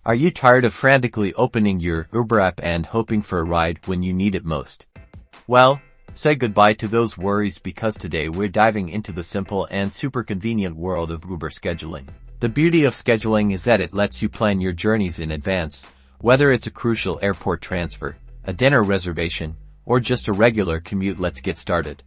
Are you tired of frantically opening your Uber app and hoping for a ride when you need it most? Well, say goodbye to those worries because today we're diving into the simple and super convenient world of Uber scheduling. The beauty of scheduling is that it lets you plan your journeys in advance, whether it's a crucial airport transfer, a dinner reservation, or just a regular commute. Let's get started.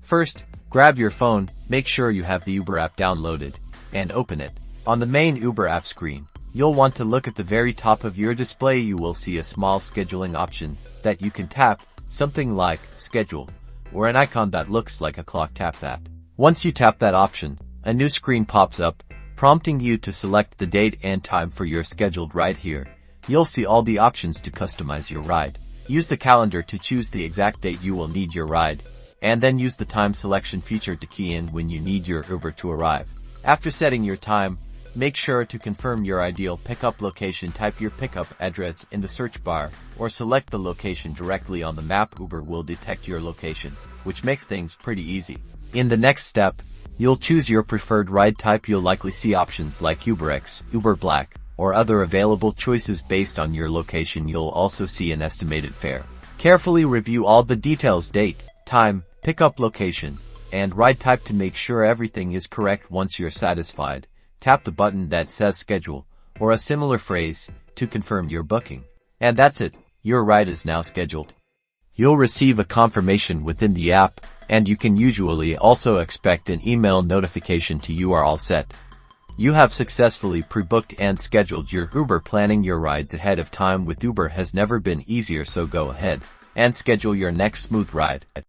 First, grab your phone, make sure you have the Uber app downloaded, and open it. On the main Uber app screen, you'll want to look at the very top of your display. You will see a small scheduling option that you can tap, something like schedule, or an icon that looks like a clock. Tap that. Once you tap that option, a new screen pops up, prompting you to select the date and time for your scheduled ride. Here, you'll see all the options to customize your ride. Use the calendar to choose the exact date you will need your ride, and then use the time selection feature to key in when you need your Uber to arrive. After setting your time, make sure to confirm your ideal pickup location. Type your pickup address in the search bar, or select the location directly on the map. Uber will detect your location, which makes things pretty easy. In the next step, you'll choose your preferred ride type. You'll likely see options like UberX, Uber Black, or other available choices based on your location. You'll also see an estimated fare. Carefully review all the details: date, time, pickup location, and ride type to make sure everything is correct. Once you're satisfied, tap the button that says schedule, or a similar phrase, to confirm your booking. And that's it, your ride is now scheduled. You'll receive a confirmation within the app, and you can usually also expect an email notification to you are all set. You have successfully pre-booked and scheduled your Uber. Planning your rides ahead of time with Uber has never been easier, so go ahead and schedule your next smooth ride.